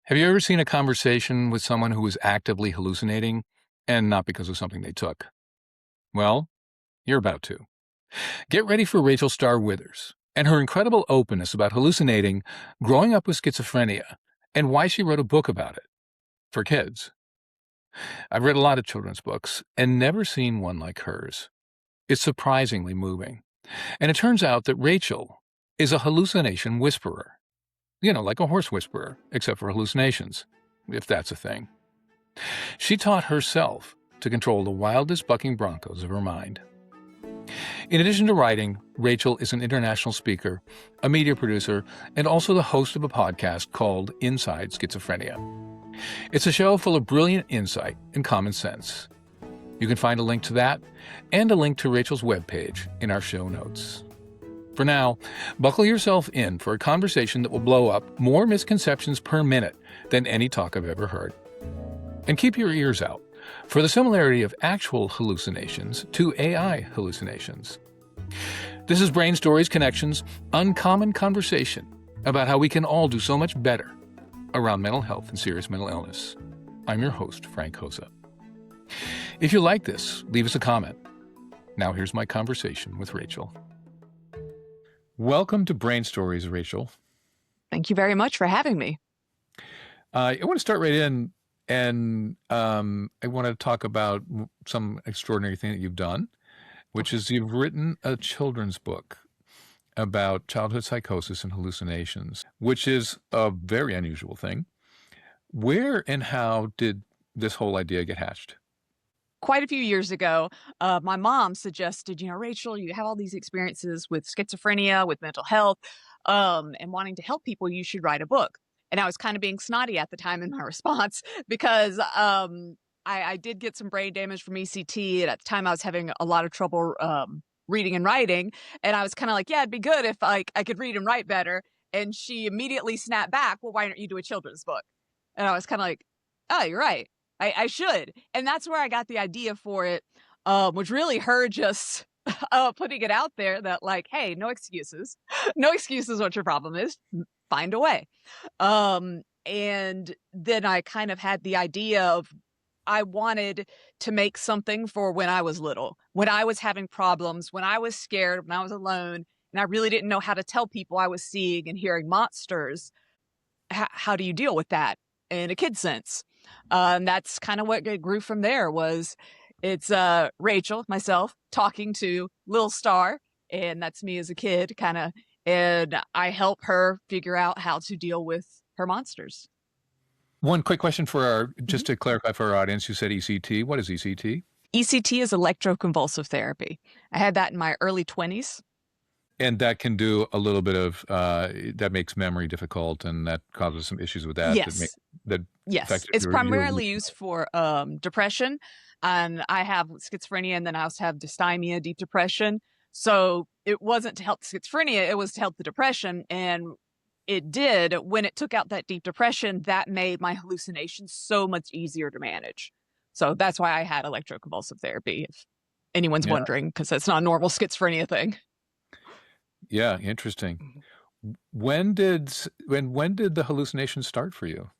Have you ever seen a conversation with someone who was actively hallucinating and not because of something they took? Well, you're about to. Get ready for Rachel Starr Withers and her incredible openness about hallucinating, growing up with schizophrenia, and why she wrote a book about it for kids. I've read a lot of children's books and never seen one like hers. It's surprisingly moving. And it turns out that Rachel is a hallucination whisperer. Like a horse whisperer, except for hallucinations, if that's a thing. She taught herself to control the wildest bucking broncos of her mind. In addition to writing, Rachel is an international speaker, a media producer, and also the host of a podcast called Inside Schizophrenia. It's a show full of brilliant insight and common sense. You can find a link to that and a link to Rachel's webpage in our show notes. For now, buckle yourself in for a conversation that will blow up more misconceptions per minute than any talk I've ever heard. And keep your ears out for the similarity of actual hallucinations to AI hallucinations. This is Brain Stories Connections, uncommon conversation about how we can all do so much better around mental health and serious mental illness. I'm your host, Frank Kosa. If you like this, leave us a comment. Now here's my conversation with Rachel. Welcome to Brain Stories, Rachel. Thank you very much for having me. I want to start right in, and I want to talk about some extraordinary thing that you've done, which is you've written a children's book about childhood psychosis and hallucinations, which is a very unusual thing. Where and how did this whole idea get hatched? Quite a few years ago, my mom suggested, Rachel, you have all these experiences with schizophrenia, with mental health, and wanting to help people, you should write a book. And I was kind of being snotty at the time in my response because I did get some brain damage from ECT. And at the time, I was having a lot of trouble reading and writing. And I was kind of like, yeah, it'd be good if I could read and write better. And she immediately snapped back, well, why don't you do a children's book? And I was kind of like, oh, you're right. I should. And that's where I got the idea for it, was really her just putting it out there that like, hey, no excuses. No excuses what your problem is. Find a way. And then I kind of had the idea of I wanted to make something for when I was little, when I was having problems, when I was scared, when I was alone, and I really didn't know how to tell people I was seeing and hearing monsters. How do you deal with that in a kid's sense? And that's kind of what grew from there. It's Rachel, myself, talking to Lil Star, and that's me as a kid, kind of, and I help her figure out how to deal with her monsters. One quick question just to clarify for our audience, you said ECT. What is ECT? ECT is electroconvulsive therapy. I had that in my early 20s. And that can do a little bit of, that makes memory difficult, and that causes some issues with that. Yes. Yes. It's primarily used for depression. And I have schizophrenia, and then I also have dysthymia, deep depression. So it wasn't to help the schizophrenia, it was to help the depression. And it did. When it took out that deep depression, that made my hallucinations so much easier to manage. So that's why I had electroconvulsive therapy, if anyone's wondering, because that's not a normal schizophrenia thing. Yeah, interesting. When did the hallucinations start for you?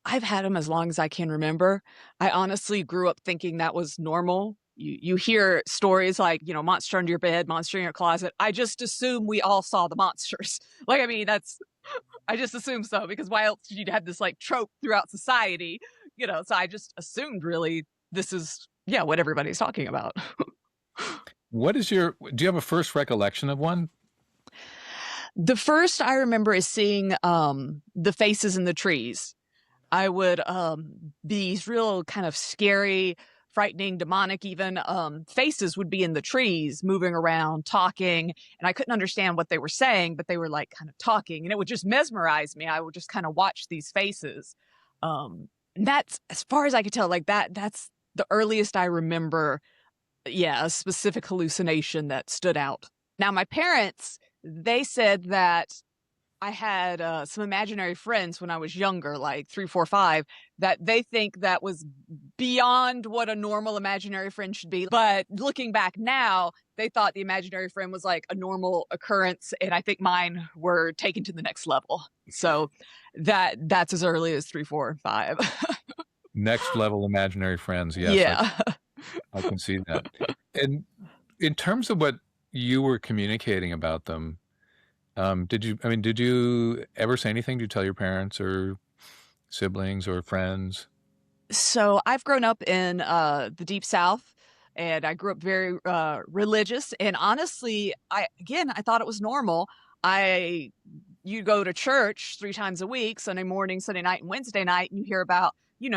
I've had them as long as I can remember. I honestly grew up thinking that was normal. You hear stories like, monster under your bed, monster in your closet. I just assume we all saw the monsters. I just assume so, because why else did you have this like trope throughout society? So I just assumed really this is, what everybody's talking about. Do you have a first recollection of one? The first I remember is seeing the faces in the trees. I would these real kind of scary, frightening, demonic even faces would be in the trees, moving around, talking, and I couldn't understand what they were saying, but they were like kind of talking, and it would just mesmerize me. I would just kind of watch these faces. And that's, as far as I could tell, like that's the earliest I remember. Yeah, a specific hallucination that stood out. Now, my parents, they said that I had some imaginary friends when I was younger, like 3, 4, 5, that they think that was beyond what a normal imaginary friend should be. But looking back now, they thought the imaginary friend was like a normal occurrence, and I think mine were taken to the next level. So that's as early as 3, 4, 5. Next level imaginary friends. Yes, Yeah. I can see that. And in terms of what you were communicating about them, did you ever say anything? Did you tell your parents or siblings or friends? So I've grown up in the deep South, and I grew up very religious. And honestly, I thought it was normal. I You go to church 3 times a week, Sunday morning, Sunday night, and Wednesday night, and you hear about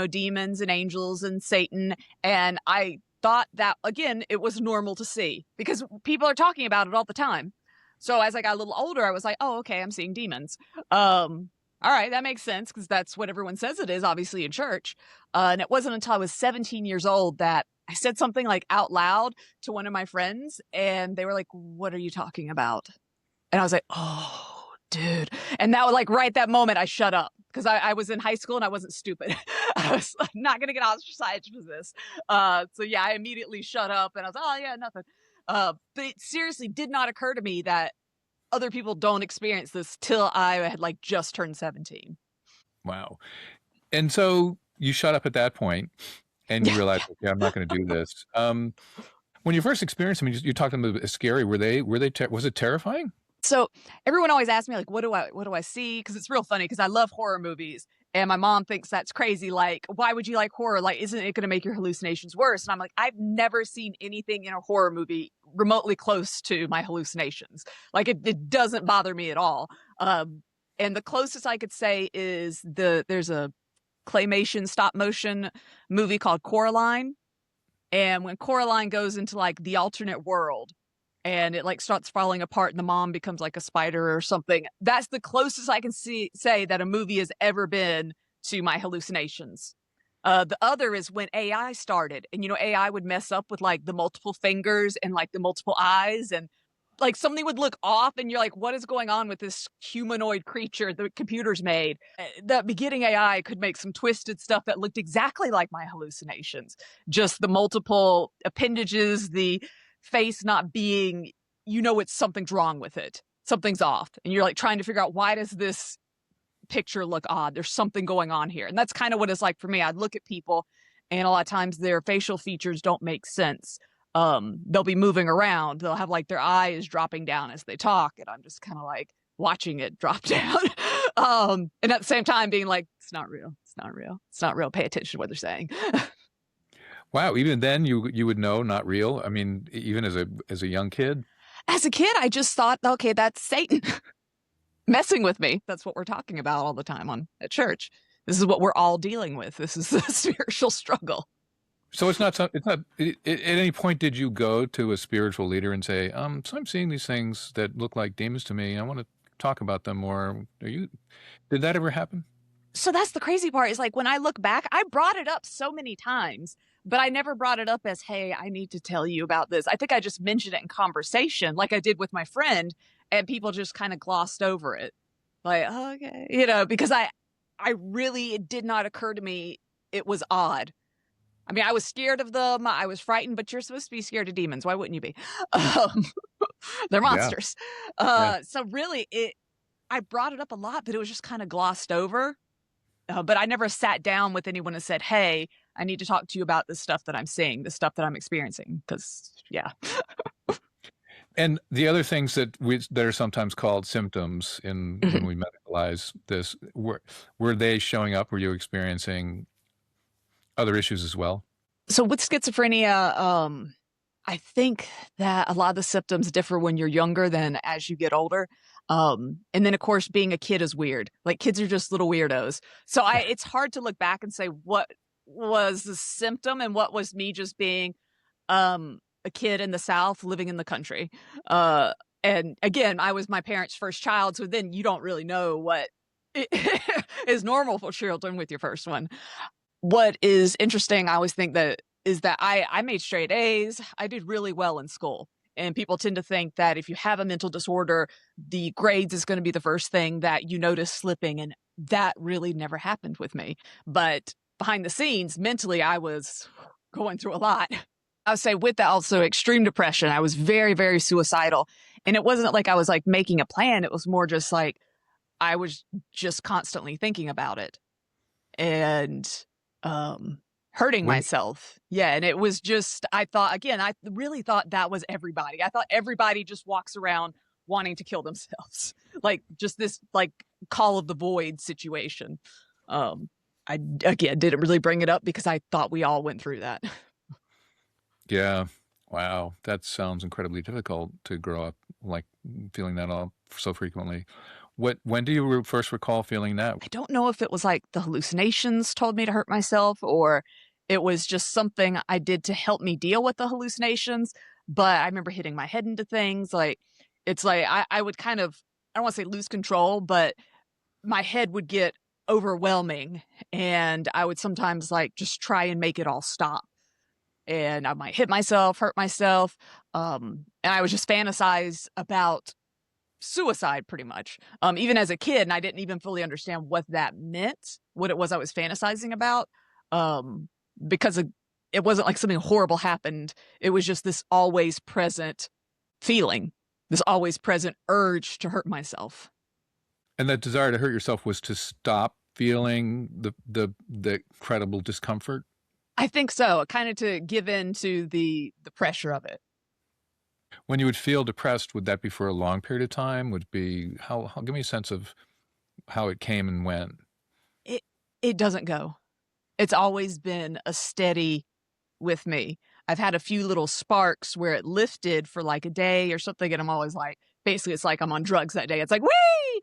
demons and angels and Satan. And I thought that again, it was normal to see because people are talking about it all the time. So as I got a little older, I was like, oh, okay, I'm seeing demons. All right, that makes sense because that's what everyone says it is, obviously, in church. And it wasn't until I was 17 years old that I said something like out loud to one of my friends, and they were like, "What are you talking about?" And I was like, "Oh, dude!" And that was like right that moment, I shut up because I was in high school and I wasn't stupid. I was like, not gonna get ostracized for this. So yeah, I immediately shut up and I was, "Oh yeah, nothing." But it seriously did not occur to me that other people don't experience this till I had like just turned 17. Wow. And so you shut up at that point and you Yeah. realized, okay, I'm not going to do this. When you first experienced them, you talked to them as scary. Was it terrifying? So everyone always asks me like, what do I see? Because it's real funny because I love horror movies. And my mom thinks that's crazy. Like, why would you like horror? Like, isn't it going to make your hallucinations worse? And I'm like, I've never seen anything in a horror movie remotely close to my hallucinations. Like, it doesn't bother me at all. And the closest I could say is there's a claymation stop motion movie called Coraline. And when Coraline goes into like the alternate world and it like starts falling apart and the mom becomes like a spider or something, that's the closest I can say that a movie has ever been to my hallucinations. The other is when AI started, and AI would mess up with like the multiple fingers and like the multiple eyes, and like something would look off, and you're like, what is going on with this humanoid creature the computers made? The beginning AI could make some twisted stuff that looked exactly like my hallucinations. Just the multiple appendages, the face not being, it's something's wrong with it. Something's off. And you're like trying to figure out, why does this picture look odd? There's something going on here. And that's kind of what it's like for me. I'd look at people and a lot of times their facial features don't make sense. They'll be moving around. They'll have like their eyes dropping down as they talk. And I'm just kind of like watching it drop down. And at the same time being like, it's not real. It's not real. It's not real. Pay attention to what they're saying. Wow. Even then you would know not real. I mean, even as a young kid. As a kid, I just thought, okay, that's Satan messing with me. That's what we're talking about all the time at church. This is what we're all dealing with. This is the spiritual struggle. So it's not, at any point did you go to a spiritual leader and say, so I'm seeing these things that look like demons to me. I want to talk about them more. Did that ever happen? So that's the crazy part is like when I look back, I brought it up so many times, but I never brought it up as, hey, I need to tell you about this. I think I just mentioned it in conversation like I did with my friend, and people just kind of glossed over it. Like, oh, okay, because I really, it did not occur to me it was odd. I mean, I was scared of them. I was frightened, but you're supposed to be scared of demons. Why wouldn't you be? They're monsters. Yeah. So really, I brought it up a lot, but it was just kind of glossed over. But I never sat down with anyone and said, hey, I need to talk to you about this stuff that I'm seeing, the stuff that I'm experiencing. Because, yeah. And the other things that are sometimes called symptoms when we medicalize this, were they showing up? Were you experiencing other issues as well? So with schizophrenia, I think that a lot of the symptoms differ when you're younger than as you get older. And then of course, being a kid is weird. Like kids are just little weirdos. So it's hard to look back and say what was the symptom and what was me just being a kid in the South living in the country. And again, I was my parents' first child. So then you don't really know what is normal for children with your first one. What is interesting, I always think that is that I made straight A's. I did really well in school. And people tend to think that if you have a mental disorder, the grades is going to be the first thing that you notice slipping. And that really never happened with me. But behind the scenes, mentally, I was going through a lot. I would say with that also extreme depression. I was very, very suicidal. And it wasn't like I was like making a plan. It was more just like I was just constantly thinking about it and hurting When myself. Yeah. And it was just, I thought, again, I really thought that was everybody. I thought everybody just walks around wanting to kill themselves. Like just this like call of the void situation. I again didn't really bring it up because I thought we all went through that. Yeah. Wow. That sounds incredibly difficult to grow up like feeling that all so frequently. When do you first recall feeling that? I don't know if it was like the hallucinations told me to hurt myself or it was just something I did to help me deal with the hallucinations. But I remember hitting my head into things. Like, it's like I would kind of, I don't want to say lose control, but my head would get overwhelming. And I would sometimes like just try and make it all stop. And I might hit myself, hurt myself. And I would just fantasize about suicide pretty much. Even as a kid, and I didn't even fully understand what that meant, what it was I was fantasizing about. Um, because it wasn't like something horrible happened. It was just this always present feeling, this always present urge to hurt myself. And that desire to hurt yourself was to stop feeling the incredible discomfort. I think so, kind of to give in to the pressure of it. When you would feel depressed, would that be for a long period of time? Would it be how give me a sense of how it came and went. It it doesn't go. It's always been a steady with me. I've had a few little sparks where it lifted for like a day or something, and I'm always like, basically, it's like I'm on drugs that day. It's like, wee!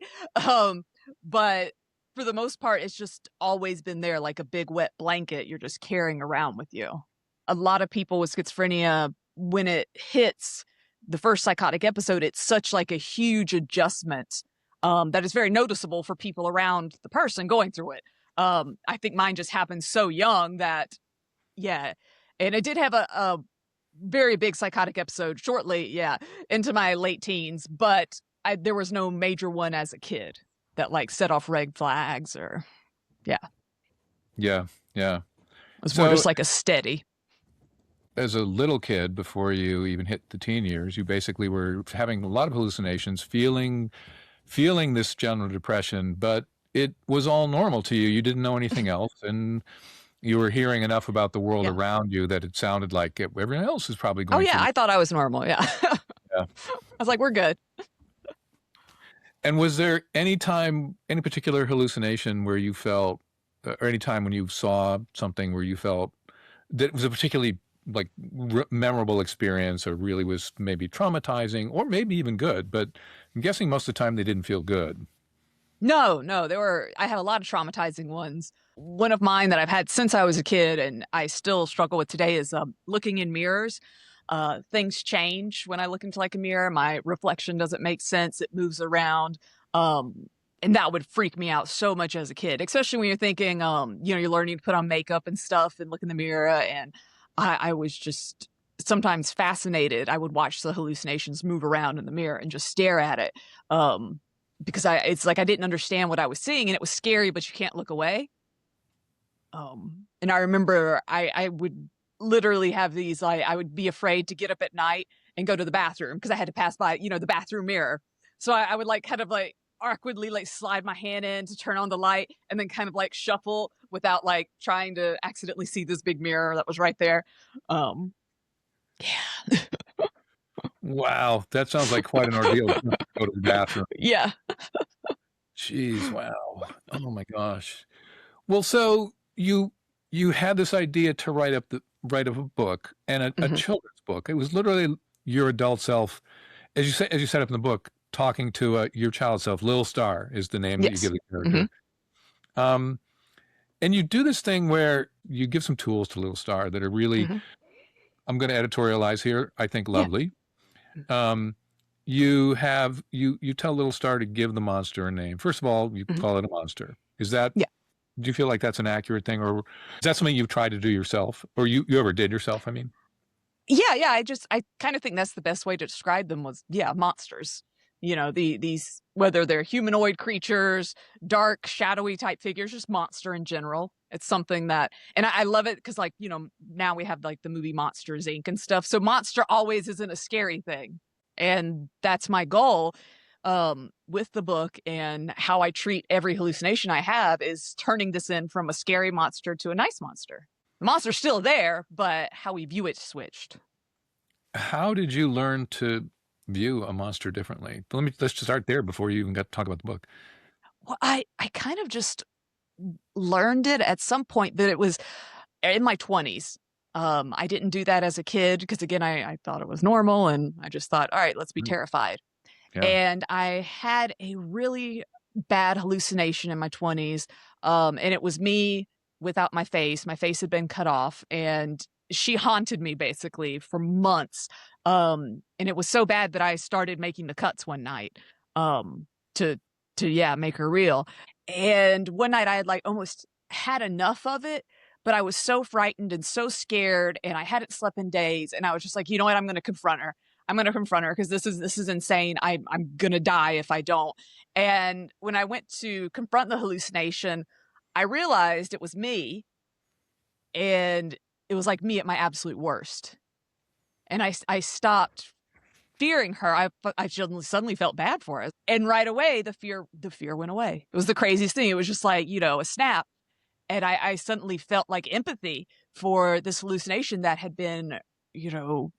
But for the most part, it's just always been there like a big wet blanket you're just carrying around with you. A lot of people with schizophrenia, when it hits the first psychotic episode, it's such like a huge adjustment that is very noticeable for people around the person going through it. I think mine just happened so young that, yeah. And I did have a very big psychotic episode shortly, yeah, into my late teens, but there was no major one as a kid that like set off red flags or, yeah. Yeah, yeah. It was more So just like a steady. as a little kid, before you even hit the teen years, you basically were having a lot of hallucinations, feeling this general depression, but it was all normal to you. You didn't know anything else, and you were hearing enough about the world Yeah. around you that it sounded like everyone else is probably Oh, going yeah. through. I thought I was normal. Yeah. Yeah. I was like, we're good. And was there any particular hallucination where you felt, or any time when you saw something where you felt that was a particularly like memorable experience, or really was maybe traumatizing, or maybe even good? But I'm guessing most of the time they didn't feel good. No, I had a lot of traumatizing ones. One of mine that I've had since I was a kid and I still struggle with today is looking in mirrors. Things change when I look into like a mirror. My reflection doesn't make sense. It moves around. And that would freak me out so much as a kid, especially when you're thinking, you're learning to put on makeup and stuff and look in the mirror. And I was just sometimes fascinated. I would watch the hallucinations move around in the mirror and just stare at it. Because it's like I didn't understand what I was seeing and it was scary, but you can't look away. And I remember I would literally have these, I would be afraid to get up at night and go to the bathroom because I had to pass by, the bathroom mirror. So I would like kind of like awkwardly like slide my hand in to turn on the light and then kind of like shuffle without like trying to accidentally see this big mirror that was right there. Yeah. Wow, that sounds like quite an ordeal to go to the bathroom. Yeah. Jeez, wow. Oh my gosh. Well, so you had this idea to write up a book, and a Mhm. children's book. It was literally your adult self, as you set up in the book, talking to your child self. Lil Star is the name that you Yes. give the Mhm. character. Um, and you do this thing where you give some tools to Lil Star that are really, Mhm. I'm going to editorialize here, I think Yeah. lovely. You tell Little Star to give the monster a name. First of all, you Mhm. call it a monster. Yeah. Do you feel like that's an accurate thing, or is that something you've tried to do yourself, or you ever did yourself? I mean, Yeah, I kind of think that's the best way to describe them was, yeah, monsters. these, whether they're humanoid creatures, dark, shadowy type figures, just monster in general. It's something that, and I love it because, like, now we have like the movie Monsters Inc. and stuff. So monster always isn't a scary thing. And that's my goal with the book, and how I treat every hallucination I have is turning this in from a scary monster to a nice monster. The monster's still there, but how we view it switched. How did you learn to view a monster differently? Let's just start there before you even got to talk about the book. Well, I kind of just learned it at some point that it was in my 20s. I didn't do that as a kid because, again, I thought it was normal, and I just thought, all right, let's be Right. terrified. Yeah. And I had a really bad hallucination in my 20s. And it was me without my face. My face had been cut off, and she haunted me basically for months. And it was so bad that I started making the cuts one night, to yeah, make her real. And one night I had like almost had enough of it, but I was so frightened and so scared, and I hadn't slept in days, and I was just like, you know what, I'm going to confront her. I'm going to confront her because this is insane. I'm going to die if I don't. And when I went to confront the hallucination, I realized it was me, and it was like me at my absolute worst. And I stopped fearing her. I suddenly felt bad for her. And right away the fear went away. It was the craziest thing. It was just like, a snap. And I suddenly felt like empathy for this hallucination that had been,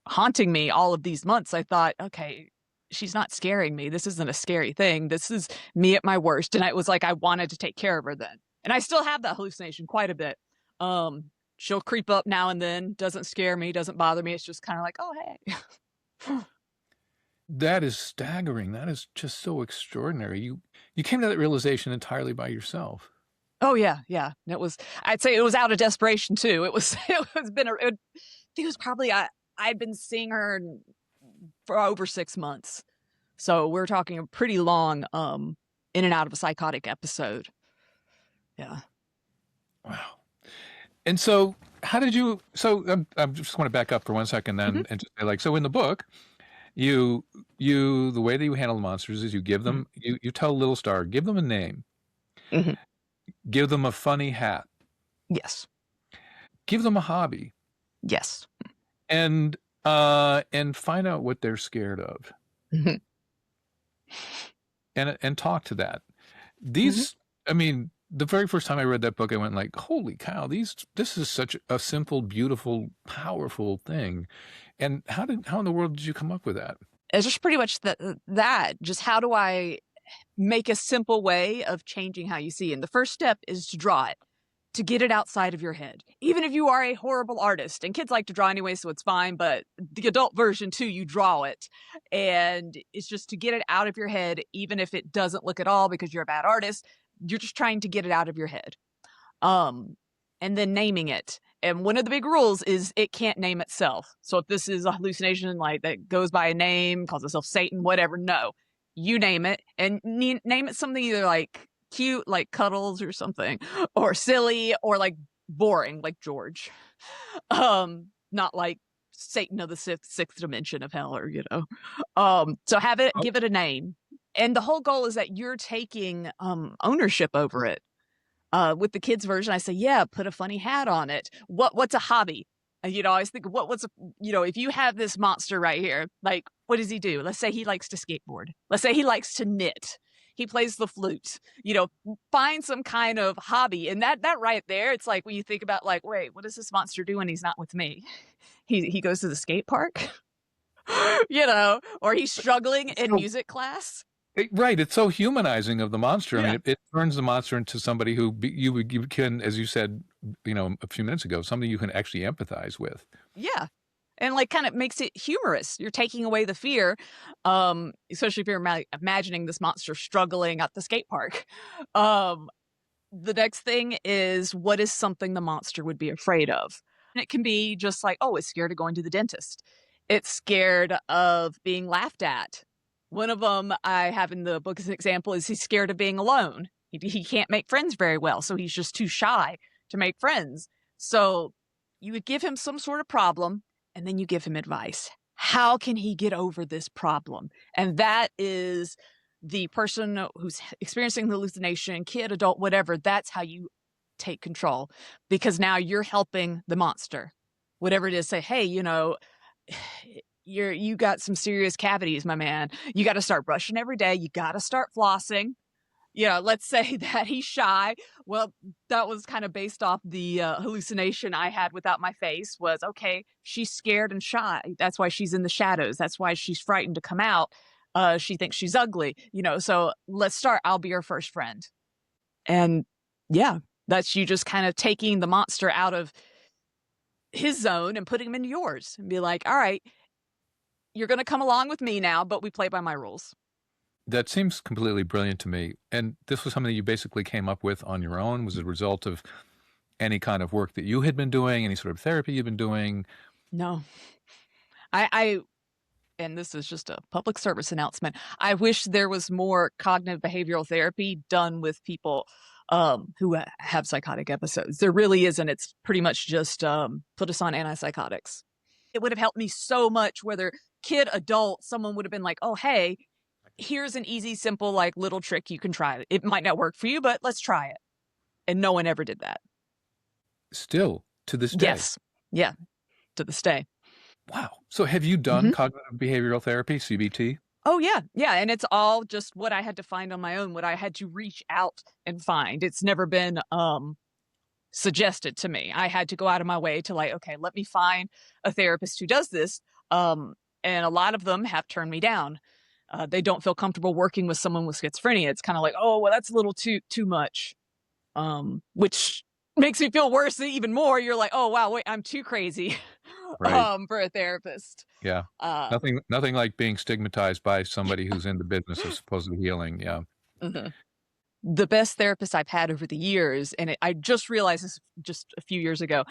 haunting me all of these months. I thought, okay, she's not scaring me. This isn't a scary thing. This is me at my worst. And it was like I wanted to take care of her then. And I still have that hallucination quite a bit. She'll creep up now and then, doesn't scare me, doesn't bother me. It's just kind of like, oh, hey. That is staggering. That is just so extraordinary. You came to that realization entirely by yourself. Oh yeah, yeah. I'd say it was out of desperation too. It was I think it was probably I'd been seeing her for over 6 months. So we're talking a pretty long in and out of a psychotic episode. Yeah. Wow. And so how did you, I just want to back up for 1 second then Mm-hmm. and just say, like, so in the book, the way that you handle the monsters is you give them, you tell Little Star, give them a name, Mm-hmm. give them a funny hat, Yes. give them a hobby, Yes. and find out what they're scared of, Mm-hmm. and talk to that. Mm-hmm. I mean, the very first time I read that book, I went like, holy cow, this is such a simple, beautiful, powerful thing. And how in the world did you come up with that? It's just pretty much that. Just how do I make a simple way of changing how you see? And the first step is to draw it, to get it outside of your head. Even if you are a horrible artist, and kids like to draw anyway, so it's fine, but the adult version too, you draw it. And it's just to get it out of your head, even if it doesn't look at all because you're a bad artist, you're just trying to get it out of your head. And then naming it. And one of the big rules is it can't name itself. So if this is a hallucination like that goes by a name, calls itself Satan, whatever, no. You name it, and name it something either like cute, like Cuddles or something, or silly, or like boring, like George. Not like Satan of the sixth dimension of hell, or So have it, give it a name. And the whole goal is that you're taking ownership over it. With the kids version, I say, yeah, put a funny hat on it. What's a hobby? I always think, if you have this monster right here, like, what does he do? Let's say he likes to skateboard. Let's say he likes to knit. He plays the flute. Find some kind of hobby. And that right there, it's like when you think about, like, wait, what does this monster do when he's not with me? He goes to the skate park, or he's struggling in music class. Right. It's so humanizing of the monster. Yeah. I mean, it turns the monster into somebody who you can, as you said, a few minutes ago, something you can actually empathize with. Yeah. And like kind of makes it humorous. You're taking away the fear, especially if you're imagining this monster struggling at the skate park. The next thing is, what is something the monster would be afraid of? And it can be just like, oh, it's scared of going to the dentist. It's scared of being laughed at. One of them I have in the book as an example is he's scared of being alone. He can't make friends very well, so he's just too shy to make friends. So you would give him some sort of problem, and then you give him advice. How can he get over this problem? And that is the person who's experiencing the hallucination, kid, adult, whatever. That's how you take control, because now you're helping the monster. Whatever it is, say, hey, you got some serious cavities, my man. You got to start brushing every day. You got to start flossing. Let's say that he's shy. Well, that was kind of based off the hallucination I had without my face was, okay, she's scared and shy. That's why she's in the shadows. That's why she's frightened to come out. She thinks she's ugly, so let's start. I'll be your first friend. And yeah, that's you just kind of taking the monster out of his zone and putting him into yours and be like, all right, you're going to come along with me now, but we play by my rules. That seems completely brilliant to me. And this was something you basically came up with on your own? Was it a result of any kind of work that you had been doing, any sort of therapy you've been doing? No. I and this is just a public service announcement. I wish there was more cognitive behavioral therapy done with people who have psychotic episodes. There really isn't. It's pretty much just put us on antipsychotics. It would have helped me so much, whether kid, adult, someone would have been like, oh, hey, here's an easy, simple, like little trick you can try. It might not work for you, but let's try it. And no one ever did that. Still, to this day? Yes. Yeah, to this day. Wow. So have you done cognitive behavioral therapy, CBT? Oh, yeah. Yeah. And it's all just what I had to find on my own, what I had to reach out and find. It's never been suggested to me. I had to go out of my way to like, okay, let me find a therapist who does this. And a lot of them have turned me down. They don't feel comfortable working with someone with schizophrenia. It's kind of like, oh, well, that's a little too much, which makes me feel worse even more. You're like, oh, wow, wait, I'm too crazy Right. for a therapist. Yeah. Nothing like being stigmatized by somebody who's in the business of supposedly healing. Yeah. Mhm. The best therapist I've had over the years, and I just realized this just a few years ago,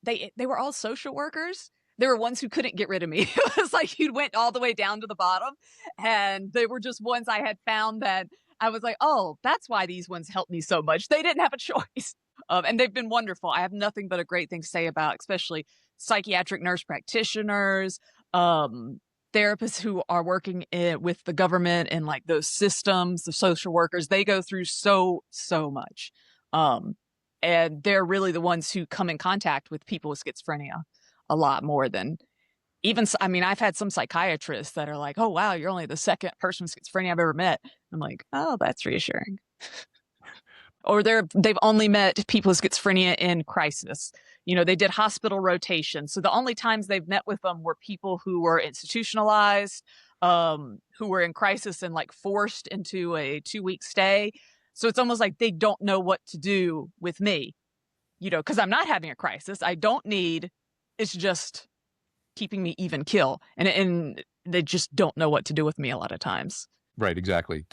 they were all social workers. They were ones who couldn't get rid of me. It was like you went all the way down to the bottom, and they were just ones I had found that I was like, oh, that's why these ones helped me so much. They didn't have a choice. And they've been wonderful. I have nothing but a great thing to say about, especially psychiatric nurse practitioners, therapists who are working with the government and like those systems, the social workers. They go through so much. And they're really the ones who come in contact with people with schizophrenia a lot more than even, I mean, I've had some psychiatrists that are like, oh, wow, you're only the second person with schizophrenia I've ever met. I'm like, oh, that's reassuring. Or they've only met people with schizophrenia in crisis. They did hospital rotation. So the only times they've met with them were people who were institutionalized, who were in crisis and like forced into a 2-week stay. So it's almost like they don't know what to do with me, because I'm not having a crisis. I don't need, it's just keeping me even kill. And they just don't know what to do with me a lot of times. Right. Exactly.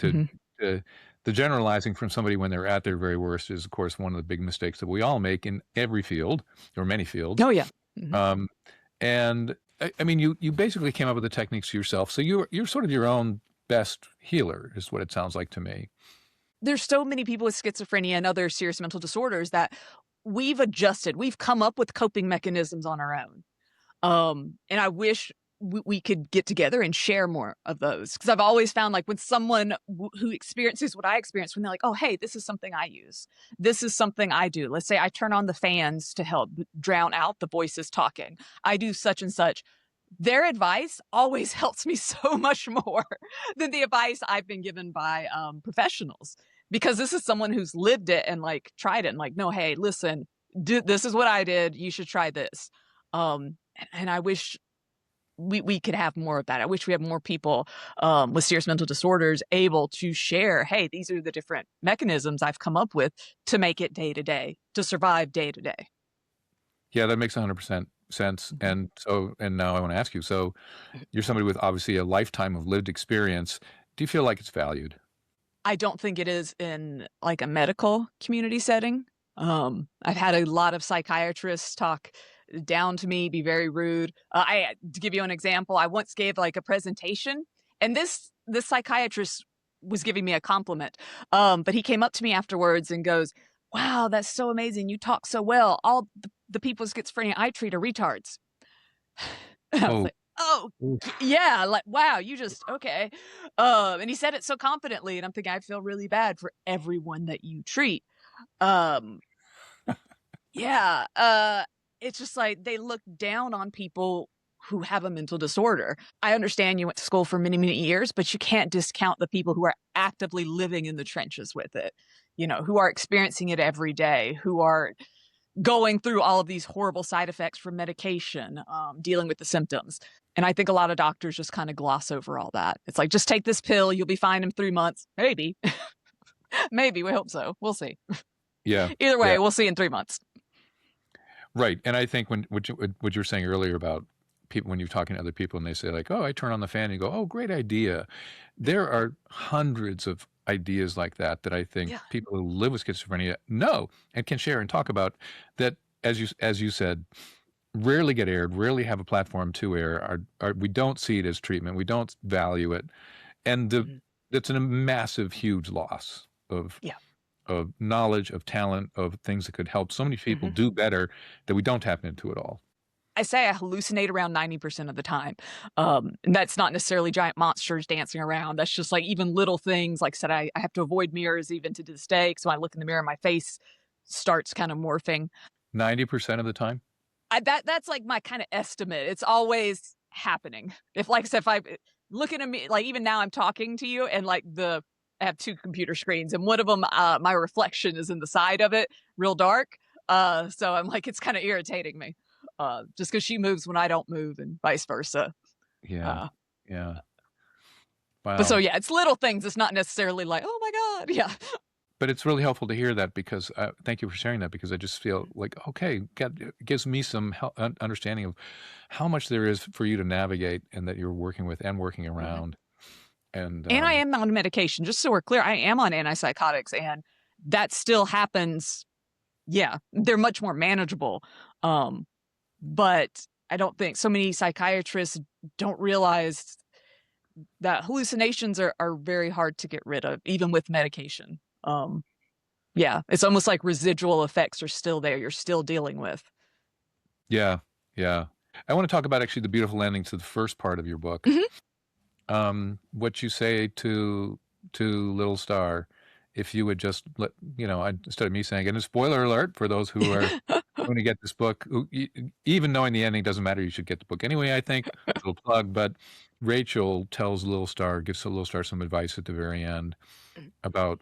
The generalizing from somebody when they're at their very worst is, of course, one of the big mistakes that we all make in every field or many fields. Oh, yeah. And I mean, you basically came up with the techniques yourself. So you're sort of your own best healer is what it sounds like to me. There's so many people with schizophrenia and other serious mental disorders that we've adjusted. We've come up with coping mechanisms on our own. And I wish we could get together and share more of those. Because I've always found like when someone who experiences what I experience, when they're like, oh, hey, this is something I use. This is something I do. Let's say I turn on the fans to help drown out the voices talking. I do such and such. Their advice always helps me so much more than the advice I've been given by professionals. Because this is someone who's lived it and like tried it and like, no, hey, listen, this is what I did. You should try this. And I wish we could have more of that. I wish we had more people with serious mental disorders able to share, hey, these are the different mechanisms I've come up with to make it day to day, to survive day to day. Yeah, that makes 100% sense. And now I want to ask you, so you're somebody with obviously a lifetime of lived experience. Do you feel like it's valued? I don't think it is in like a medical community setting. I've had a lot of psychiatrists talk down to me, be very rude. To give you an example, I once gave like a presentation, and this psychiatrist was giving me a compliment. But he came up to me afterwards and goes, "Wow, that's so amazing! You talk so well. All the people with schizophrenia I treat are retards." I was Oh, like, Oh, Oof. yeah, like, wow, you just okay. And he said it so confidently, and I'm thinking, I feel really bad for everyone that you treat. Um, yeah, it's just like they look down on people who have a mental disorder. I understand you went to school for many, many years, but you can't discount the people who are actively living in the trenches with it, who are experiencing it every day, who are going through all of these horrible side effects from medication, dealing with the symptoms. And I think a lot of doctors just kind of gloss over all that. It's like, just take this pill, you'll be fine in 3 months. Maybe. Maybe. We hope so. We'll see. Yeah. Either Yeah. way, we'll see in 3 months. Right. And I think when what you were saying earlier about people when you're talking to other people and they say like, "Oh, I turn on the fan," and you go, "Oh, great idea." There are hundreds of ideas like that that I think Yeah. people who live with schizophrenia know and can share and talk about that, as you said, rarely get aired, rarely have a platform to air. We don't see it as treatment. We don't value it, and Mhm. it's a massive, huge loss Yeah. of knowledge, of talent, of things that could help so many people Mhm. do better that we don't tap into at all. I say I hallucinate around 90% of the time. And that's not necessarily giant monsters dancing around. That's just like even little things. Like I said, I have to avoid mirrors even to this day. So I look in the mirror, my face starts kind of morphing. 90% of the time? That's like my kind of estimate. It's always happening. If like I said, if I looking at me, like even now I'm talking to you and like I have two computer screens and one of them, my reflection is in the side of it, real dark. So I'm like, it's kind of irritating me. Just because she moves when I don't move and vice versa. Yeah. Uh, Yeah. but so Wow. yeah, it's little things. It's not necessarily like, oh my God. Yeah. But it's really helpful to hear that because thank you for sharing that because I just feel like, okay, it gives me some understanding of how much there is for you to navigate and that you're working with and working Mhm. around. And And I am on medication, just so we're clear. I am on antipsychotics and that still happens. Yeah, they're much more manageable. Um, but I don't think so many psychiatrists don't realize that hallucinations are very hard to get rid of, even with medication. Yeah, it's almost like residual effects are still there. You're still dealing with. yeah, yeah. I want to talk about actually the beautiful ending to the first part of your book. Mhm. What you say to Little Star, if you would just let instead of me saying it, and spoiler alert for those who are going to get this book, even knowing the ending doesn't matter, you should get the book anyway, I think. Little plug, but Rachel tells Little Star, gives Little Star some advice at the very end about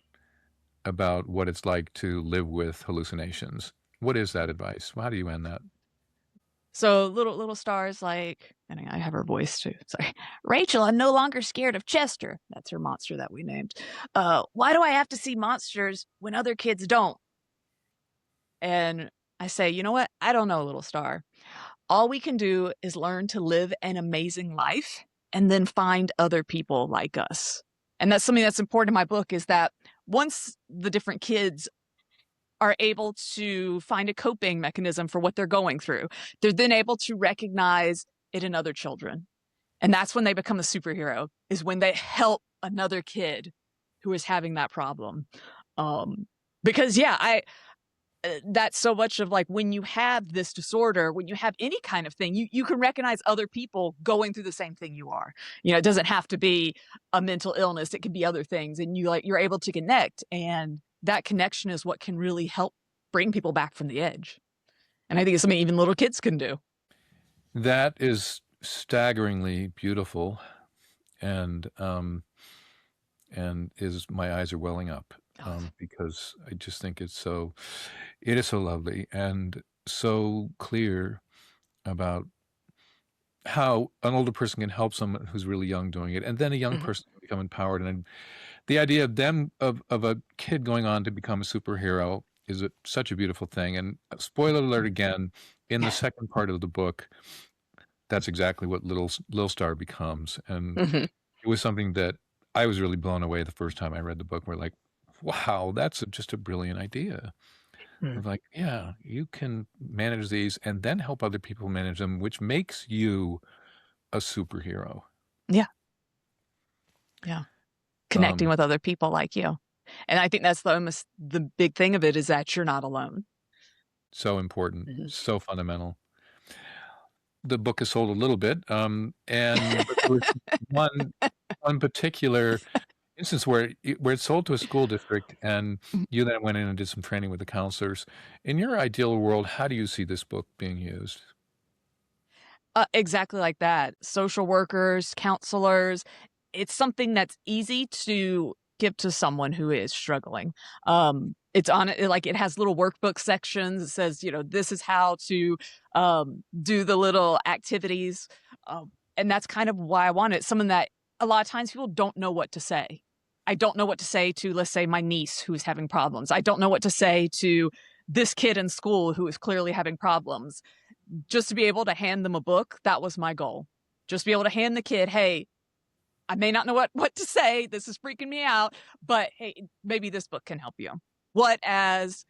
what it's like to live with hallucinations. What is that advice? How do you end that? So little stars like, and I have her voice too. Sorry, Rachel. I'm no longer scared of Chester. That's her monster that we named. Why do I have to see monsters when other kids don't? And I say, you know what? I don't know, little star. All we can do is learn to live an amazing life and then find other people like us. And that's something that's important in my book is that once the different kids are able to find a coping mechanism for what they're going through, they're then able to recognize it in other children. And that's when they become a superhero, is when they help another kid who is having that problem. Um, because yeah, that's so much of like when you have this disorder, when you have any kind of thing, you can recognize other people going through the same thing you are. It doesn't have to be a mental illness, it could be other things, and you're able to connect, and that connection is what can really help bring people back from the edge. And I think it's something even little kids can do. That is staggeringly beautiful, and is my eyes are welling up Oh, because I just think it is so lovely and so clear about how an older person can help someone who's really young doing it, and then a young mhm. person can become empowered. And the idea of a kid going on to become a superhero is such a beautiful thing. And spoiler alert again, in the second part of the book, that's exactly what Little Star becomes, and Mhm. it was something that I was really blown away the first time I read the book. We're like, wow, that's just a brilliant idea. Mm. Of like, yeah, you can manage these and then help other people manage them, which makes you a superhero. Yeah, yeah. Connecting Um, with other people like you. And I think that's almost the big thing of it is that you're not alone. so important, Mhm. so fundamental. the book has sold a little bit, and but there was one one particular instance where it's sold to a school district, and you then went in and did some training with the counselors. In your ideal world, how do you see this book being used? Exactly like that. Social workers, counselors, it's something that's easy to give to someone who is struggling. It's on it like it has little workbook sections. It says, this is how to do the little activities. And that's kind of why I want it. Someone that a lot of times people don't know what to say. I don't know what to say to, let's say, my niece who's having problems. I don't know what to say to this kid in school who is clearly having problems. Just to be able to hand them a book, that was my goal. Just be able to hand the kid, hey, I may not know what to say. This is freaking me out, but hey, maybe this book can help you. What as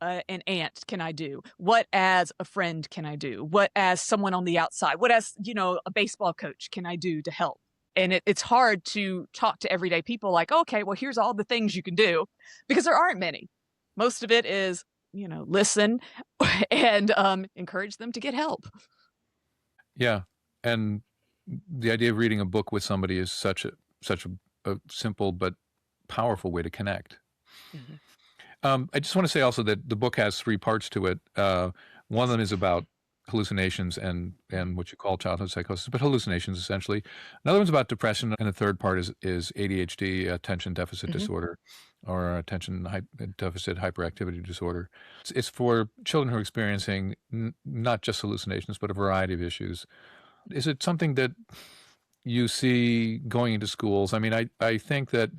an aunt can I do? What as a friend can I do? What as someone on the outside? What as, a baseball coach can I do to help? And it's hard to talk to everyday people like, okay, well, here's all the things you can do because there aren't many. Most of it is, listen and encourage them to get help. Yeah, and the idea of reading a book with somebody is such a simple but powerful way to connect. Mhm. I just want to say also that the book has three parts to it. One of them is about hallucinations and what you call childhood psychosis, but hallucinations essentially. Another one's about depression, and the third part is ADHD, attention deficit Mhm. disorder, or deficit hyperactivity disorder. It's for children who are experiencing not just hallucinations, but a variety of issues. Is it something that you see going into schools? I mean, I think that,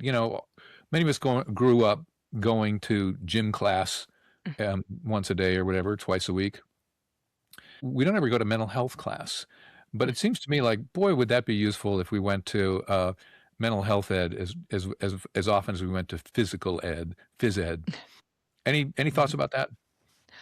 many of us grew up going to gym class once a day or whatever, twice a week. We don't ever go to mental health class. But it seems to me like, boy, would that be useful if we went to mental health ed as often as we went to physical ed, phys ed. Any thoughts Mhm. about that?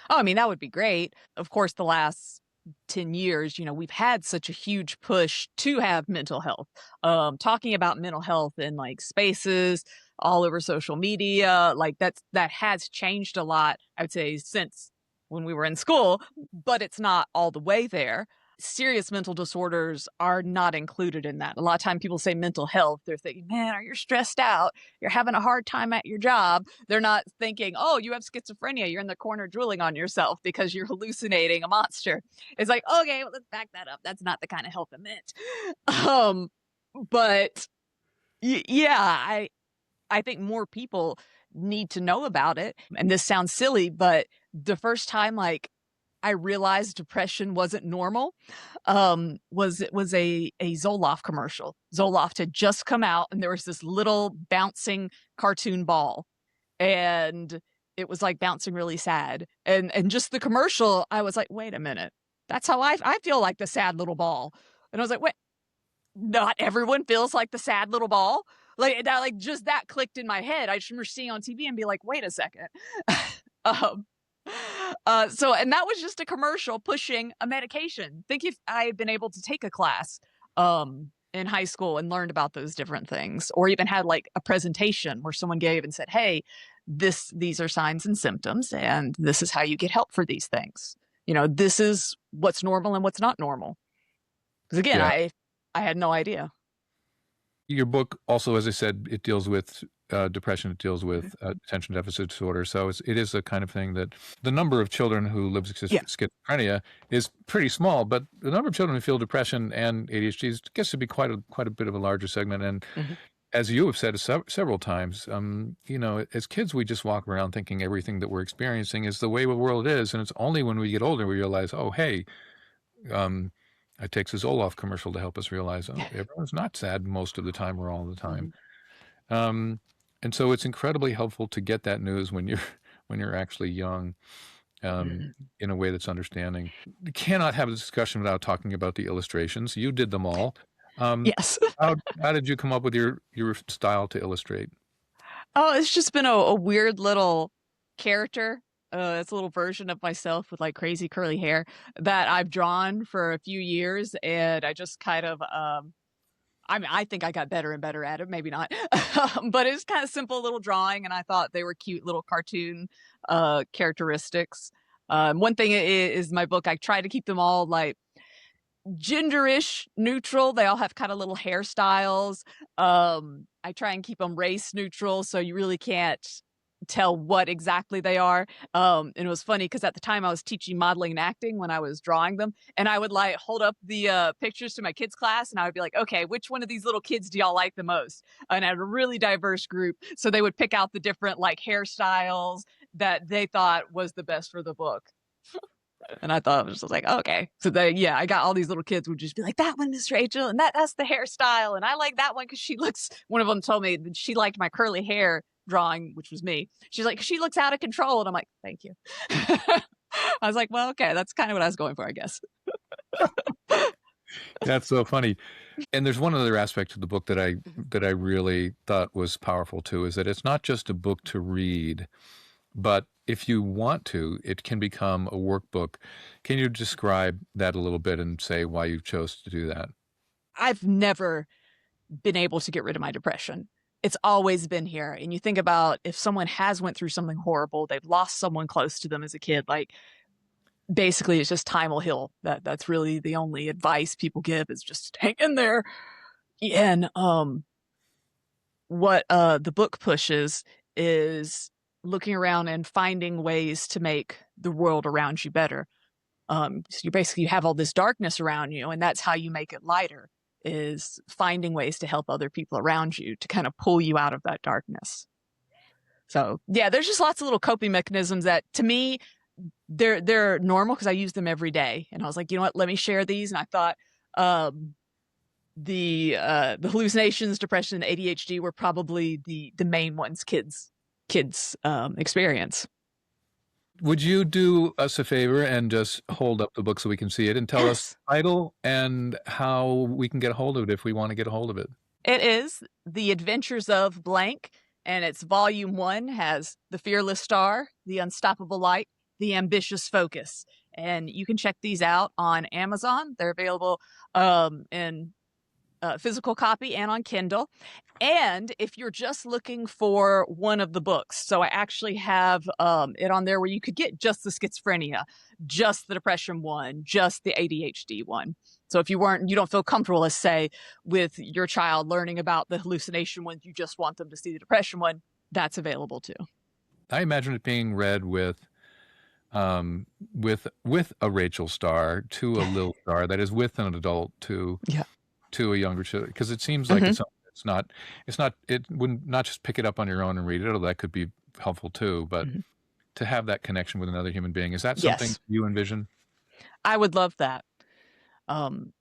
Oh, I mean, that would be great. Of course, the last 10 years, we've had such a huge push to have mental health. Talking about mental health in like spaces all over social media, like that has changed a lot, I would say, since when we were in school, but it's not all the way there. Serious mental disorders are not included in that. A lot of time people say mental health, they're thinking, man, are you stressed out? You're having a hard time at your job. They're not thinking, oh, you have schizophrenia. You're in the corner drooling on yourself because you're hallucinating a monster. It's like, okay, well, let's back that up. That's not the kind of help I meant. Um, but yeah, I think more people need to know about it. And this sounds silly, but the first time like I realized depression wasn't normal was a Zoloft commercial. Zoloft had just come out and there was this little bouncing cartoon ball and it was like bouncing really sad. And just the commercial, I was like, wait a minute. That's how I feel like the sad little ball. And I was like, wait, not everyone feels like the sad little ball. Like that, like just that clicked in my head. I just remember seeing on TV and be like, wait a second. um, and that was just a commercial pushing a medication. Think if I had been able to take a class in high school and learned about those different things, or even had like a presentation where someone gave and said, "Hey, these are signs and symptoms, and this is how you get help for these things." This is what's normal and what's not normal. Because again, Yeah. I had no idea. Your book also, as I said, it deals with depression. It deals Mhm. with attention deficit disorder. So it is a kind of thing that the number of children who live with Yeah. schizophrenia is pretty small, but the number of children who feel depression and ADHD gets to be quite a bit of a larger segment. And Mhm. as you have said several times, as kids, we just walk around thinking everything that we're experiencing is the way the world is, and it's only when we get older we realize, oh, hey, um, it takes a Zoloft commercial to help us realize, oh, everyone's not sad most of the time or all the time. Mhm. Um, and so it's incredibly helpful to get that news when you're when you're actually young, um, Mhm. in a way that's understanding. You cannot have a discussion without talking about the illustrations. You did them all. Um, Yes. how did you come up with your style to illustrate? Oh, it's just been a weird little character. It's a little version of myself with like crazy curly hair that I've drawn for a few years, and I just kind of I mean, I think I got better and better at it. Maybe not, but it's kind of simple little drawing, and I thought they were cute little cartoon characteristics. One thing is my book. I try to keep them all like genderish neutral. They all have kind of little hairstyles. I try and keep them race neutral, so you really can't tell what exactly they are. And it was funny because at the time I was teaching modeling and acting when I was drawing them, and I would like hold up the pictures to my kids' class, and I would be like, "Okay, which one of these little kids do y'all like the most?" And I had a really diverse group, so they would pick out the different like hairstyles that they thought was the best for the book. And I thought it was just like, okay. So I got all these little kids would just be like, that one, Miss Rachel, and that's the hairstyle. And I like that one because she looks, one of them told me that she liked my curly hair drawing, which was me. She's like, she looks out of control. And I'm like, thank you. I was like, well, okay, that's kind of what I was going for, I guess. That's so funny. And there's one other aspect of the book that I really thought was powerful too, is that it's not just a book to read, but if you want to, it can become a workbook. Can you describe that a little bit and say why you chose to do that? I've never been able to get rid of my depression. It's always been here. And you think about if someone has went through something horrible, they've lost someone close to them as a kid, like basically it's just time will heal. That's really the only advice people give is just hang in there. And what the book pushes is looking around and finding ways to make the world around you better. So you have all this darkness around you, and that's how you make it lighter, is finding ways to help other people around you to kind of pull you out of that darkness. So yeah, there's just lots of little coping mechanisms that to me, they're normal because I use them every day. And I was like, you know what, let me share these. And I thought the hallucinations, depression, and ADHD were probably the main ones kids experience. Would you do us a favor and just hold up the book so we can see it and tell us the title and how we can get a hold of it if we want to get a hold of it? It is The Adventures of Blank, and it's volume 1 has The Fearless Star, The Unstoppable Light, The Ambitious Focus. And you can check these out on Amazon. They're available in physical copy and on Kindle. And if you're just looking for one of the books, so I actually have it on there where you could get just the schizophrenia, just the depression one, just the ADHD one. So if you don't feel comfortable, let's say, with your child learning about the hallucination one, you just want them to see the depression one, that's available too. I imagine it being read with a Rachel Star to a Lil Star, that is with an adult to a younger child, because it seems like it's something it wouldn't not just pick it up on your own and read it, although that could be helpful too, but to have that connection with another human being. Is that something you envision? I would love that. And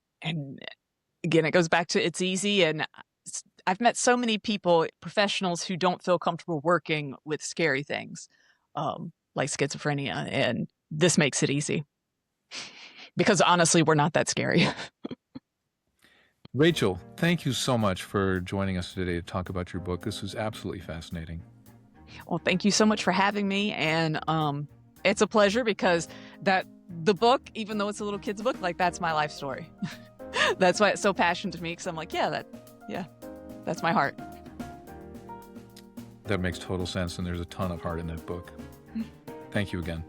again, it goes back to it's easy. And I've met so many people, professionals who don't feel comfortable working with scary things, like schizophrenia. And this makes it easy because honestly, we're not that scary. Rachel, thank you so much for joining us today to talk about your book. This was absolutely fascinating. Well, thank you so much for having me. And it's a pleasure because the book, even though it's a little kid's book, like that's my life story. That's why it's so passionate to me, because I'm like, that's my heart. That makes total sense, and there's a ton of heart in that book. Thank you again.